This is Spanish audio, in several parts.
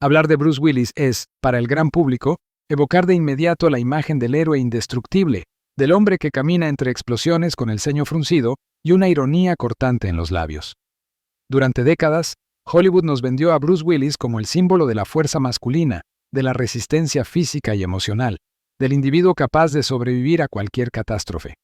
Hablar de Bruce Willis es, para el gran público, evocar de inmediato la imagen del héroe indestructible, del hombre que camina entre explosiones con el ceño fruncido y una ironía cortante en los labios. Durante décadas, Hollywood nos vendió a Bruce Willis como el símbolo de la fuerza masculina, de la resistencia física y emocional, del individuo capaz de sobrevivir a cualquier catástrofe.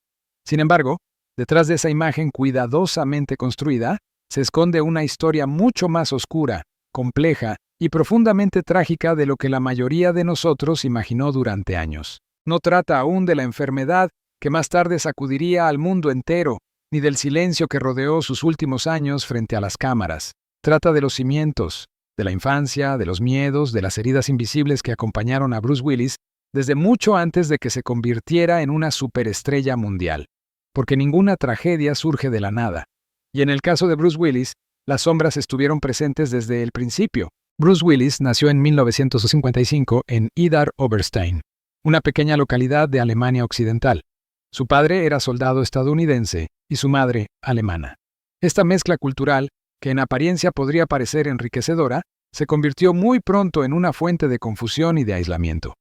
Sin embargo, detrás de esa imagen cuidadosamente construida, se esconde una historia mucho más oscura, compleja y profundamente trágica de lo que la mayoría de nosotros imaginó durante años. No trata aún de la enfermedad que más tarde sacudiría al mundo entero, ni del silencio que rodeó sus últimos años frente a las cámaras. Trata de los cimientos, de la infancia, de los miedos, de las heridas invisibles que acompañaron a Bruce Willis desde mucho antes de que se convirtiera en una superestrella mundial. Porque ninguna tragedia surge de la nada. Y en el caso de Bruce Willis, las sombras estuvieron presentes desde el principio. Bruce Willis nació en 1955 en Idar Oberstein, una pequeña localidad de Alemania Occidental. Su padre era soldado estadounidense y su madre alemana. Esta mezcla cultural, que en apariencia podría parecer enriquecedora, se convirtió muy pronto en una fuente de confusión y de aislamiento.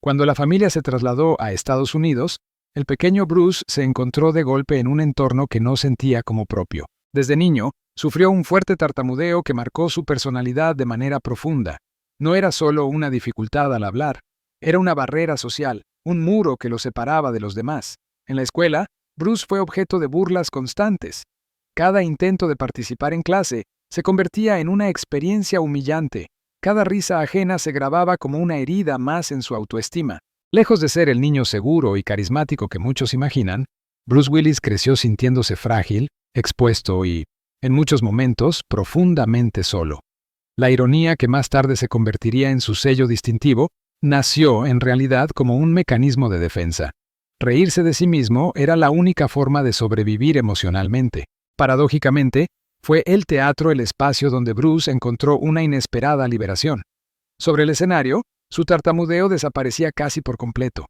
Cuando la familia se trasladó a Estados Unidos, el pequeño Bruce se encontró de golpe en un entorno que no sentía como propio. Desde niño, sufrió un fuerte tartamudeo que marcó su personalidad de manera profunda. No era solo una dificultad al hablar, era una barrera social, un muro que lo separaba de los demás. En la escuela, Bruce fue objeto de burlas constantes. Cada intento de participar en clase se convertía en una experiencia humillante. Cada risa ajena se grababa como una herida más en su autoestima. Lejos de ser el niño seguro y carismático que muchos imaginan, Bruce Willis creció sintiéndose frágil, expuesto y, en muchos momentos, profundamente solo. La ironía que más tarde se convertiría en su sello distintivo nació, en realidad, como un mecanismo de defensa. Reírse de sí mismo era la única forma de sobrevivir emocionalmente. Paradójicamente, fue el teatro el espacio donde Bruce encontró una inesperada liberación. Sobre el escenario, su tartamudeo desaparecía casi por completo.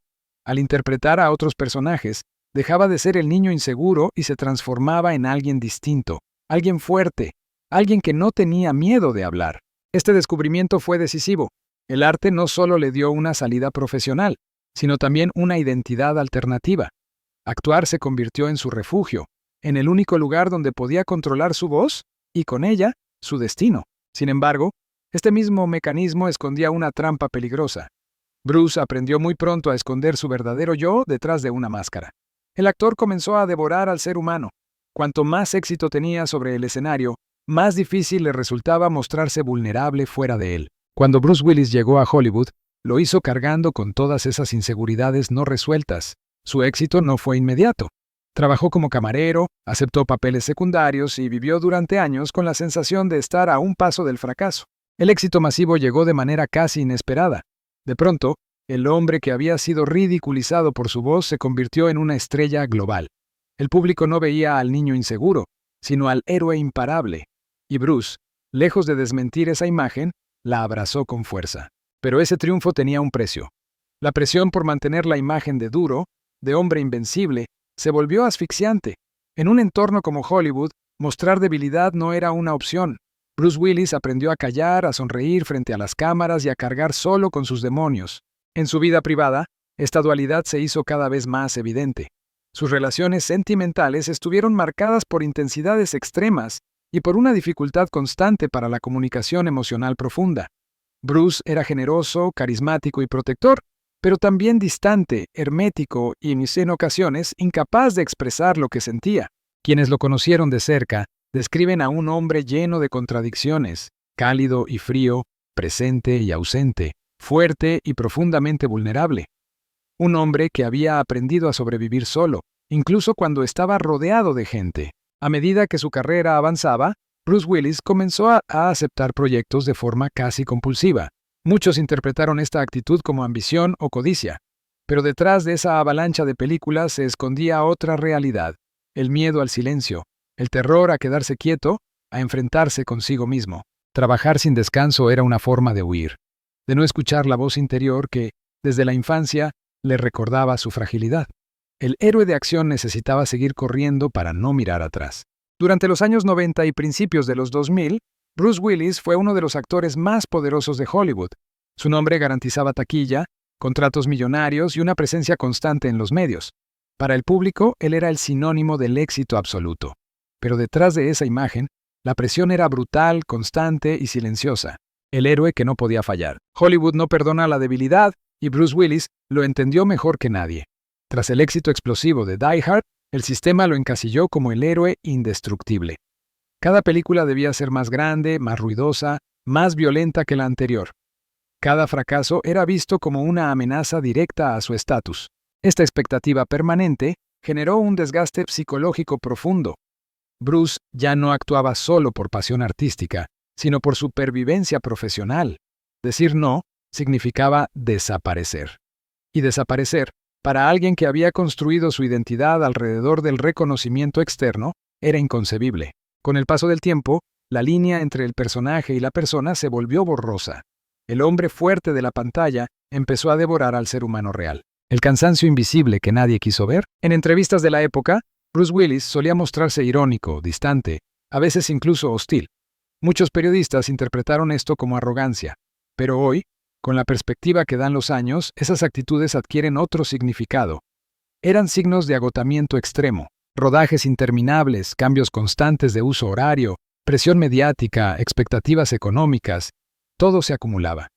Al interpretar a otros personajes, dejaba de ser el niño inseguro y se transformaba en alguien distinto, alguien fuerte, alguien que no tenía miedo de hablar. Este descubrimiento fue decisivo. El arte no solo le dio una salida profesional, sino también una identidad alternativa. Actuar se convirtió en su refugio, en el único lugar donde podía controlar su voz y, con ella, su destino. Sin embargo, este mismo mecanismo escondía una trampa peligrosa. Bruce aprendió muy pronto a esconder su verdadero yo detrás de una máscara. El actor comenzó a devorar al ser humano. Cuanto más éxito tenía sobre el escenario, más difícil le resultaba mostrarse vulnerable fuera de él. Cuando Bruce Willis llegó a Hollywood, lo hizo cargando con todas esas inseguridades no resueltas. Su éxito no fue inmediato. Trabajó como camarero, aceptó papeles secundarios y vivió durante años con la sensación de estar a un paso del fracaso. El éxito masivo llegó de manera casi inesperada. De pronto, el hombre que había sido ridiculizado por su voz se convirtió en una estrella global. El público no veía al niño inseguro, sino al héroe imparable. Y Bruce, lejos de desmentir esa imagen, la abrazó con fuerza. Pero ese triunfo tenía un precio. La presión por mantener la imagen de duro, de hombre invencible, se volvió asfixiante. En un entorno como Hollywood, mostrar debilidad no era una opción. Bruce Willis aprendió a callar, a sonreír frente a las cámaras y a cargar solo con sus demonios. En su vida privada, esta dualidad se hizo cada vez más evidente. Sus relaciones sentimentales estuvieron marcadas por intensidades extremas y por una dificultad constante para la comunicación emocional profunda. Bruce era generoso, carismático y protector, pero también distante, hermético y, en ocasiones, incapaz de expresar lo que sentía. Quienes lo conocieron de cerca describen a un hombre lleno de contradicciones, cálido y frío, presente y ausente, fuerte y profundamente vulnerable. Un hombre que había aprendido a sobrevivir solo, incluso cuando estaba rodeado de gente. A medida que su carrera avanzaba, Bruce Willis comenzó a aceptar proyectos de forma casi compulsiva. Muchos interpretaron esta actitud como ambición o codicia, pero detrás de esa avalancha de películas se escondía otra realidad: el miedo al silencio, el terror a quedarse quieto, a enfrentarse consigo mismo. Trabajar sin descanso era una forma de huir, de no escuchar la voz interior que, desde la infancia, le recordaba su fragilidad. El héroe de acción necesitaba seguir corriendo para no mirar atrás. Durante los años 90 y principios de los 2000, Bruce Willis fue uno de los actores más poderosos de Hollywood. Su nombre garantizaba taquilla, contratos millonarios y una presencia constante en los medios. Para el público, él era el sinónimo del éxito absoluto. Pero detrás de esa imagen, la presión era brutal, constante y silenciosa. El héroe que no podía fallar. Hollywood no perdona la debilidad, y Bruce Willis lo entendió mejor que nadie. Tras el éxito explosivo de Die Hard, el sistema lo encasilló como el héroe indestructible. Cada película debía ser más grande, más ruidosa, más violenta que la anterior. Cada fracaso era visto como una amenaza directa a su estatus. Esta expectativa permanente generó un desgaste psicológico profundo. Bruce ya no actuaba solo por pasión artística, sino por supervivencia profesional. Decir no significaba desaparecer. Y desaparecer, para alguien que había construido su identidad alrededor del reconocimiento externo, era inconcebible. Con el paso del tiempo, la línea entre el personaje y la persona se volvió borrosa. El hombre fuerte de la pantalla empezó a devorar al ser humano real. El cansancio invisible que nadie quiso ver. En entrevistas de la época, Bruce Willis solía mostrarse irónico, distante, a veces incluso hostil. Muchos periodistas interpretaron esto como arrogancia, pero hoy, con la perspectiva que dan los años, esas actitudes adquieren otro significado. Eran signos de agotamiento extremo, rodajes interminables, cambios constantes de uso horario, presión mediática, expectativas económicas, todo se acumulaba.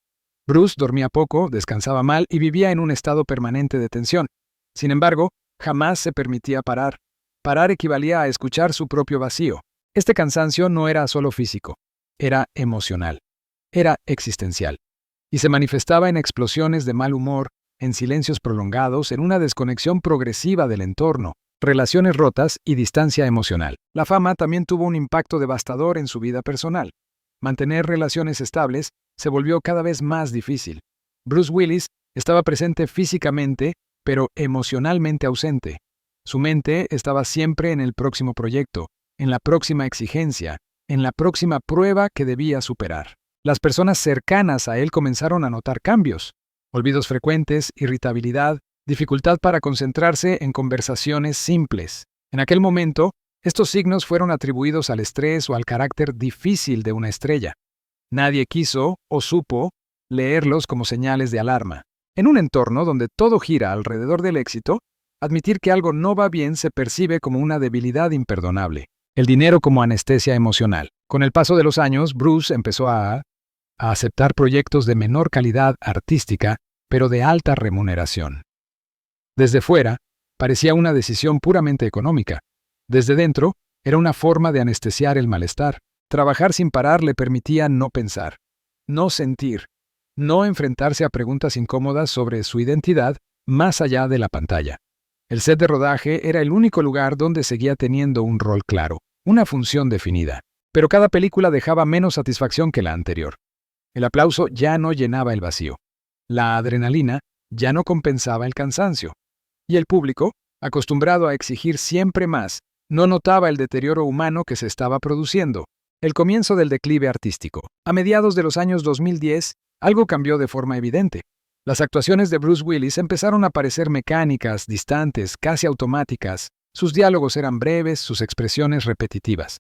Bruce dormía poco, descansaba mal y vivía en un estado permanente de tensión. Sin embargo, jamás se permitía parar. Parar equivalía a escuchar su propio vacío. Este cansancio no era solo físico, era emocional, era existencial. Y se manifestaba en explosiones de mal humor, en silencios prolongados, en una desconexión progresiva del entorno, relaciones rotas y distancia emocional. La fama también tuvo un impacto devastador en su vida personal. Mantener relaciones estables se volvió cada vez más difícil. Bruce Willis estaba presente físicamente, pero emocionalmente ausente. Su mente estaba siempre en el próximo proyecto, en la próxima exigencia, en la próxima prueba que debía superar. Las personas cercanas a él comenzaron a notar cambios: olvidos frecuentes, irritabilidad, dificultad para concentrarse en conversaciones simples. En aquel momento, estos signos fueron atribuidos al estrés o al carácter difícil de una estrella. Nadie quiso o supo leerlos como señales de alarma. En un entorno donde todo gira alrededor del éxito, admitir que algo no va bien se percibe como una debilidad imperdonable. El dinero como anestesia emocional. Con el paso de los años, Bruce empezó a aceptar proyectos de menor calidad artística, pero de alta remuneración. Desde fuera, parecía una decisión puramente económica. Desde dentro, era una forma de anestesiar el malestar. Trabajar sin parar le permitía no pensar, no sentir, no enfrentarse a preguntas incómodas sobre su identidad más allá de la pantalla. El set de rodaje era el único lugar donde seguía teniendo un rol claro, una función definida. Pero cada película dejaba menos satisfacción que la anterior. El aplauso ya no llenaba el vacío. La adrenalina ya no compensaba el cansancio. Y el público, acostumbrado a exigir siempre más, no notaba el deterioro humano que se estaba produciendo. El comienzo del declive artístico. A mediados de los años 2010, algo cambió de forma evidente. Las actuaciones de Bruce Willis empezaron a parecer mecánicas, distantes, casi automáticas. Sus diálogos eran breves, sus expresiones repetitivas.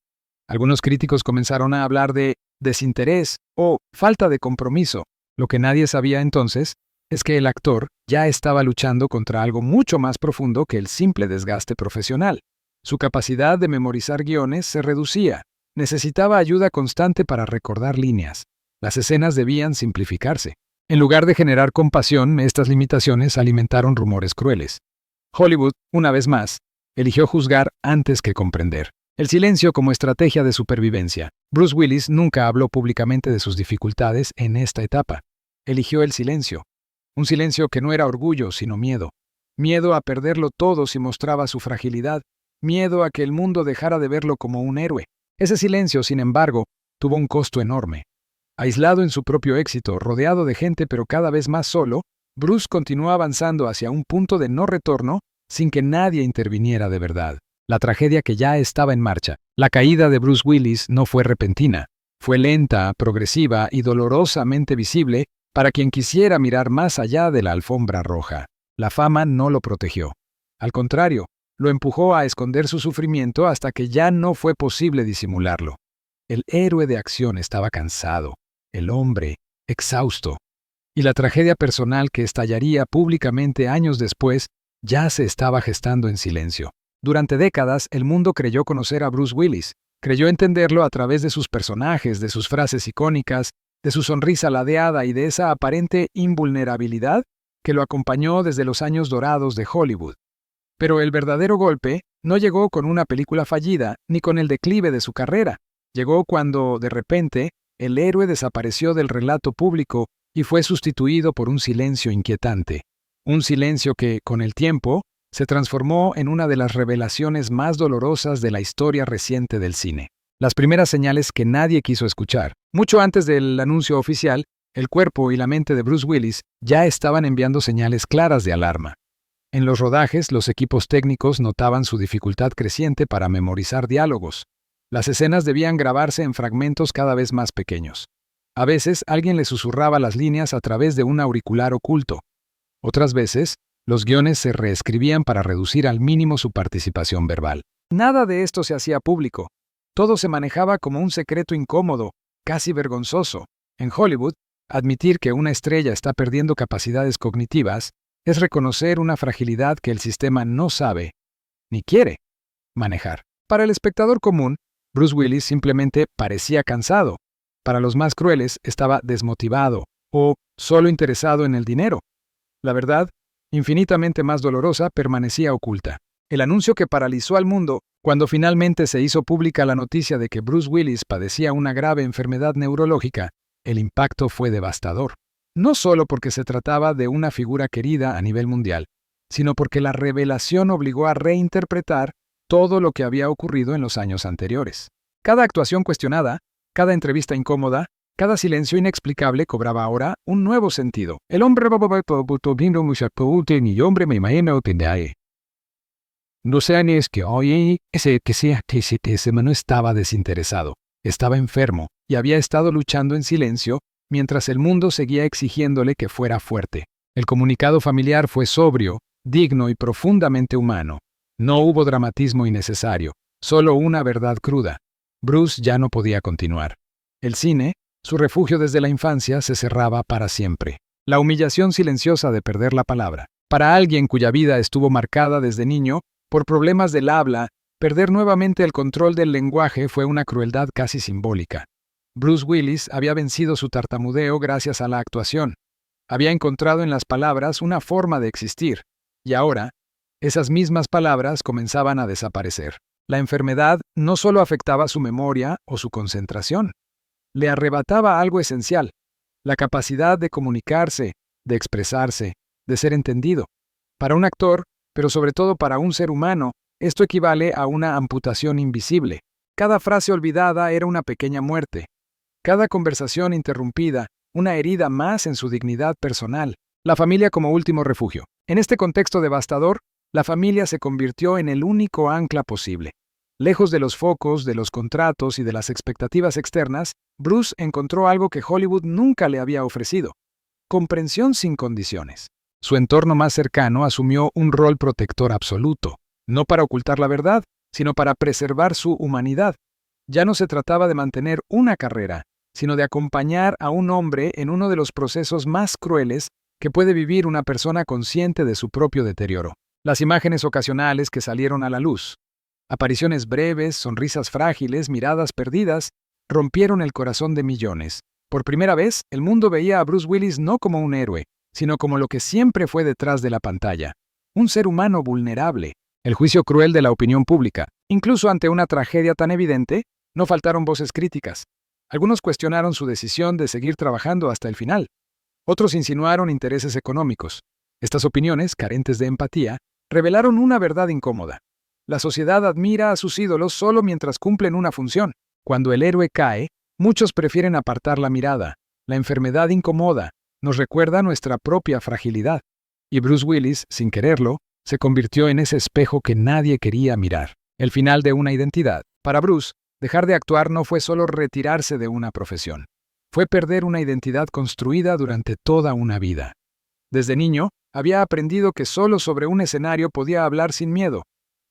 Algunos críticos comenzaron a hablar de desinterés o falta de compromiso. Lo que nadie sabía entonces es que el actor ya estaba luchando contra algo mucho más profundo que el simple desgaste profesional. Su capacidad de memorizar guiones se reducía. Necesitaba ayuda constante para recordar líneas. Las escenas debían simplificarse. En lugar de generar compasión, estas limitaciones alimentaron rumores crueles. Hollywood, una vez más, eligió juzgar antes que comprender. El silencio como estrategia de supervivencia. Bruce Willis nunca habló públicamente de sus dificultades en esta etapa. Eligió el silencio. Un silencio que no era orgullo, sino miedo. Miedo a perderlo todo si mostraba su fragilidad. Miedo a que el mundo dejara de verlo como un héroe. Ese silencio, sin embargo, tuvo un costo enorme. Aislado en su propio éxito, rodeado de gente pero cada vez más solo, Bruce continuó avanzando hacia un punto de no retorno sin que nadie interviniera de verdad. La tragedia que ya estaba en marcha. La caída de Bruce Willis no fue repentina. Fue lenta, progresiva y dolorosamente visible para quien quisiera mirar más allá de la alfombra roja. La fama no lo protegió. Al contrario, lo empujó a esconder su sufrimiento hasta que ya no fue posible disimularlo. El héroe de acción estaba cansado, el hombre exhausto, y la tragedia personal que estallaría públicamente años después ya se estaba gestando en silencio. Durante décadas, el mundo creyó conocer a Bruce Willis, creyó entenderlo a través de sus personajes, de sus frases icónicas, de su sonrisa ladeada y de esa aparente invulnerabilidad que lo acompañó desde los años dorados de Hollywood. Pero el verdadero golpe no llegó con una película fallida ni con el declive de su carrera. Llegó cuando, de repente, el héroe desapareció del relato público y fue sustituido por un silencio inquietante. Un silencio que, con el tiempo, se transformó en una de las revelaciones más dolorosas de la historia reciente del cine. Las primeras señales que nadie quiso escuchar. Mucho antes del anuncio oficial, el cuerpo y la mente de Bruce Willis ya estaban enviando señales claras de alarma. En los rodajes, los equipos técnicos notaban su dificultad creciente para memorizar diálogos. Las escenas debían grabarse en fragmentos cada vez más pequeños. A veces, alguien le susurraba las líneas a través de un auricular oculto. Otras veces, los guiones se reescribían para reducir al mínimo su participación verbal. Nada de esto se hacía público. Todo se manejaba como un secreto incómodo, casi vergonzoso. En Hollywood, admitir que una estrella está perdiendo capacidades cognitivas es reconocer una fragilidad que el sistema no sabe, ni quiere, manejar. Para el espectador común, Bruce Willis simplemente parecía cansado. Para los más crueles, estaba desmotivado o solo interesado en el dinero. La verdad, infinitamente más dolorosa, permanecía oculta. El anuncio que paralizó al mundo, cuando finalmente se hizo pública la noticia de que Bruce Willis padecía una grave enfermedad neurológica, el impacto fue devastador. No solo porque se trataba de una figura querida a nivel mundial, sino porque la revelación obligó a reinterpretar todo lo que había ocurrido en los años anteriores. Cada actuación cuestionada, cada entrevista incómoda, cada silencio inexplicable cobraba ahora un nuevo sentido. El hombre me imagino no sé ni es que hoy ese no estaba desinteresado, estaba enfermo y había estado luchando en silencio mientras el mundo seguía exigiéndole que fuera fuerte. El comunicado familiar fue sobrio, digno y profundamente humano. No hubo dramatismo innecesario, solo una verdad cruda. Bruce ya no podía continuar. El cine, su refugio desde la infancia, se cerraba para siempre. La humillación silenciosa de perder la palabra. Para alguien cuya vida estuvo marcada desde niño por problemas del habla, perder nuevamente el control del lenguaje fue una crueldad casi simbólica. Bruce Willis había vencido su tartamudeo gracias a la actuación. Había encontrado en las palabras una forma de existir, y ahora, esas mismas palabras comenzaban a desaparecer. La enfermedad no solo afectaba su memoria o su concentración, le arrebataba algo esencial, la capacidad de comunicarse, de expresarse, de ser entendido. Para un actor, pero sobre todo para un ser humano, esto equivale a una amputación invisible. Cada frase olvidada era una pequeña muerte. Cada conversación interrumpida, una herida más en su dignidad personal. La familia como último refugio. En este contexto devastador, la familia se convirtió en el único ancla posible. Lejos de los focos, de los contratos y de las expectativas externas, Bruce encontró algo que Hollywood nunca le había ofrecido: comprensión sin condiciones. Su entorno más cercano asumió un rol protector absoluto, no para ocultar la verdad, sino para preservar su humanidad. Ya no se trataba de mantener una carrera, sino de acompañar a un hombre en uno de los procesos más crueles que puede vivir una persona consciente de su propio deterioro. Las imágenes ocasionales que salieron a la luz, apariciones breves, sonrisas frágiles, miradas perdidas, rompieron el corazón de millones. Por primera vez, el mundo veía a Bruce Willis no como un héroe, sino como lo que siempre fue detrás de la pantalla: un ser humano vulnerable. El juicio cruel de la opinión pública. Incluso ante una tragedia tan evidente, no faltaron voces críticas. Algunos cuestionaron su decisión de seguir trabajando hasta el final. Otros insinuaron intereses económicos. Estas opiniones, carentes de empatía, revelaron una verdad incómoda. La sociedad admira a sus ídolos solo mientras cumplen una función. Cuando el héroe cae, muchos prefieren apartar la mirada. La enfermedad incomoda, nos recuerda nuestra propia fragilidad. Y Bruce Willis, sin quererlo, se convirtió en ese espejo que nadie quería mirar. El final de una identidad. Para Bruce, dejar de actuar no fue solo retirarse de una profesión. Fue perder una identidad construida durante toda una vida. Desde niño, había aprendido que solo sobre un escenario podía hablar sin miedo,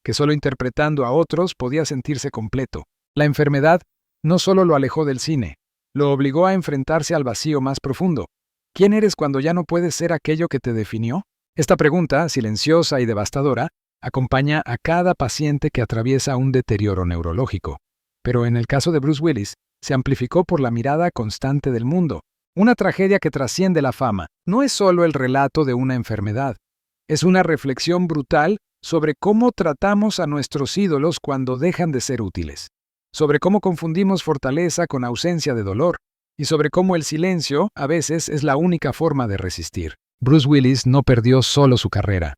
que solo interpretando a otros podía sentirse completo. La enfermedad no solo lo alejó del cine, lo obligó a enfrentarse al vacío más profundo. ¿Quién eres cuando ya no puedes ser aquello que te definió? Esta pregunta, silenciosa y devastadora, acompaña a cada paciente que atraviesa un deterioro neurológico. Pero en el caso de Bruce Willis, se amplificó por la mirada constante del mundo. Una tragedia que trasciende la fama no es solo el relato de una enfermedad, es una reflexión brutal sobre cómo tratamos a nuestros ídolos cuando dejan de ser útiles, sobre cómo confundimos fortaleza con ausencia de dolor, y sobre cómo el silencio, a veces, es la única forma de resistir. Bruce Willis no perdió solo su carrera.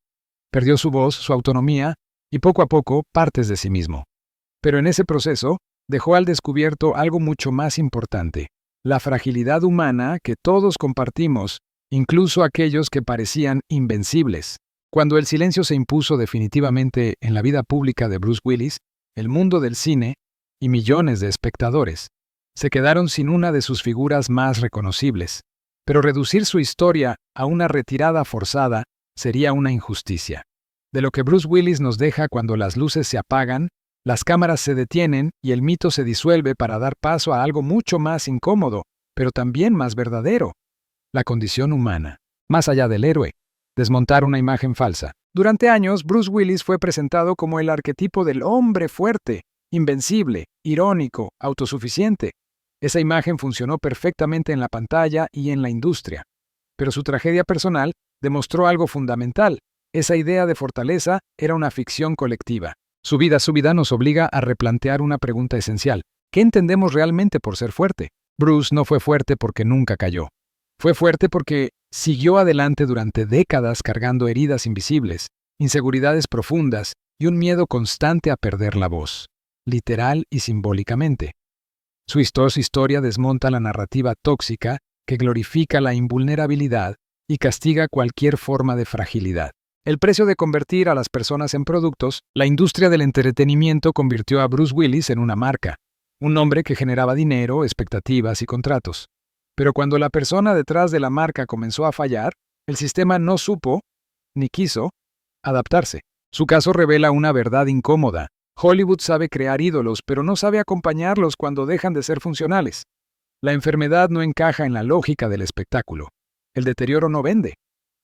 Perdió su voz, su autonomía y poco a poco partes de sí mismo. Pero en ese proceso dejó al descubierto algo mucho más importante, la fragilidad humana que todos compartimos, incluso aquellos que parecían invencibles. Cuando el silencio se impuso definitivamente en la vida pública de Bruce Willis, el mundo del cine y millones de espectadores se quedaron sin una de sus figuras más reconocibles. Pero reducir su historia a una retirada forzada sería una injusticia. De lo que Bruce Willis nos deja cuando las luces se apagan, las cámaras se detienen y el mito se disuelve para dar paso a algo mucho más incómodo, pero también más verdadero: la condición humana, más allá del héroe. Desmontar una imagen falsa. Durante años, Bruce Willis fue presentado como el arquetipo del hombre fuerte, invencible, irónico, autosuficiente. Esa imagen funcionó perfectamente en la pantalla y en la industria. Pero su tragedia personal demostró algo fundamental. Esa idea de fortaleza era una ficción colectiva. Su vida nos obliga a replantear una pregunta esencial. ¿Qué entendemos realmente por ser fuerte? Bruce no fue fuerte porque nunca cayó. Fue fuerte porque siguió adelante durante décadas cargando heridas invisibles, inseguridades profundas y un miedo constante a perder la voz, literal y simbólicamente. Su historia desmonta la narrativa tóxica que glorifica la invulnerabilidad y castiga cualquier forma de fragilidad. El precio de convertir a las personas en productos, la industria del entretenimiento convirtió a Bruce Willis en una marca, un nombre que generaba dinero, expectativas y contratos. Pero cuando la persona detrás de la marca comenzó a fallar, el sistema no supo, ni quiso, adaptarse. Su caso revela una verdad incómoda. Hollywood sabe crear ídolos, pero no sabe acompañarlos cuando dejan de ser funcionales. La enfermedad no encaja en la lógica del espectáculo. El deterioro no vende.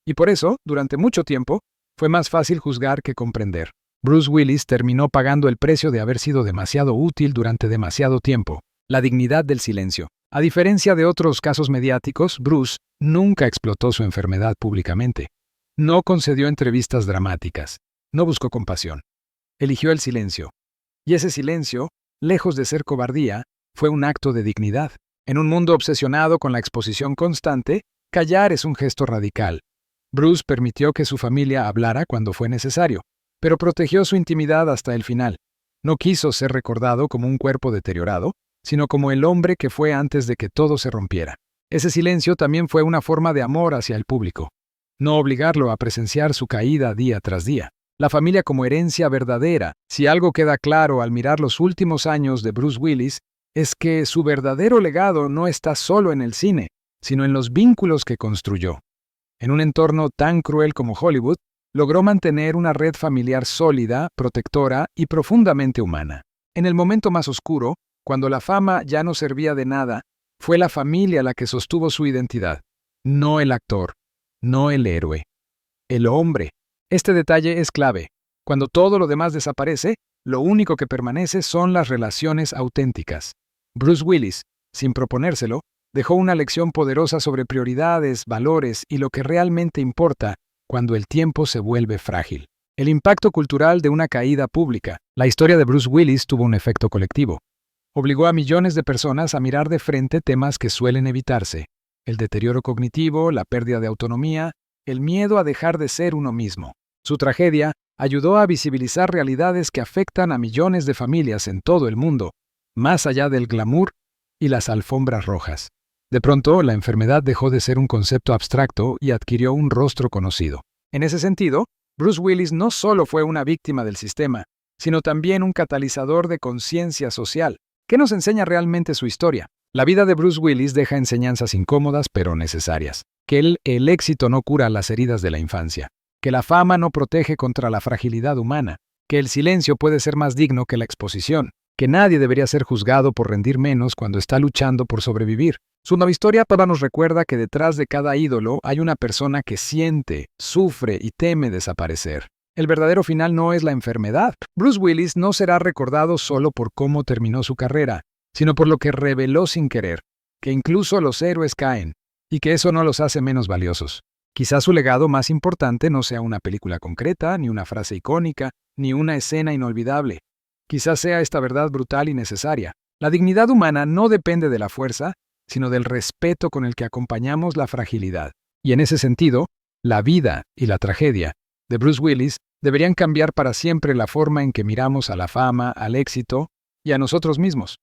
Y por eso, durante mucho tiempo, fue más fácil juzgar que comprender. Bruce Willis terminó pagando el precio de haber sido demasiado útil durante demasiado tiempo. La dignidad del silencio. A diferencia de otros casos mediáticos, Bruce nunca explotó su enfermedad públicamente. No concedió entrevistas dramáticas. No buscó compasión. Eligió el silencio. Y ese silencio, lejos de ser cobardía, fue un acto de dignidad. En un mundo obsesionado con la exposición constante, callar es un gesto radical. Bruce permitió que su familia hablara cuando fue necesario, pero protegió su intimidad hasta el final. No quiso ser recordado como un cuerpo deteriorado, sino como el hombre que fue antes de que todo se rompiera. Ese silencio también fue una forma de amor hacia el público. No obligarlo a presenciar su caída día tras día. La familia como herencia verdadera. Si algo queda claro al mirar los últimos años de Bruce Willis, es que su verdadero legado no está solo en el cine, sino en los vínculos que construyó. En un entorno tan cruel como Hollywood, logró mantener una red familiar sólida, protectora y profundamente humana. En el momento más oscuro, cuando la fama ya no servía de nada, fue la familia la que sostuvo su identidad. No el actor, no el héroe, el hombre. Este detalle es clave. Cuando todo lo demás desaparece, lo único que permanece son las relaciones auténticas. Bruce Willis, sin proponérselo, dejó una lección poderosa sobre prioridades, valores y lo que realmente importa cuando el tiempo se vuelve frágil. El impacto cultural de una caída pública. La historia de Bruce Willis tuvo un efecto colectivo. Obligó a millones de personas a mirar de frente temas que suelen evitarse: el deterioro cognitivo, la pérdida de autonomía, el miedo a dejar de ser uno mismo. Su tragedia ayudó a visibilizar realidades que afectan a millones de familias en todo el mundo, más allá del glamour y las alfombras rojas. De pronto, la enfermedad dejó de ser un concepto abstracto y adquirió un rostro conocido. En ese sentido, Bruce Willis no solo fue una víctima del sistema, sino también un catalizador de conciencia social. ¿Qué nos enseña realmente su historia? La vida de Bruce Willis deja enseñanzas incómodas pero necesarias. Que el éxito no cura las heridas de la infancia. Que la fama no protege contra la fragilidad humana. Que el silencio puede ser más digno que la exposición. que nadie debería ser juzgado por rendir menos cuando está luchando por sobrevivir. Su nueva historia toda nos recuerda que detrás de cada ídolo hay una persona que siente, sufre y teme desaparecer. El verdadero final no es la enfermedad. Bruce Willis no será recordado solo por cómo terminó su carrera, sino por lo que reveló sin querer, que incluso los héroes caen, y que eso no los hace menos valiosos. Quizás su legado más importante no sea una película concreta, ni una frase icónica, ni una escena inolvidable. Quizás sea esta verdad brutal y necesaria. La dignidad humana no depende de la fuerza, sino del respeto con el que acompañamos la fragilidad. Y en ese sentido, la vida y la tragedia de Bruce Willis deberían cambiar para siempre la forma en que miramos a la fama, al éxito y a nosotros mismos.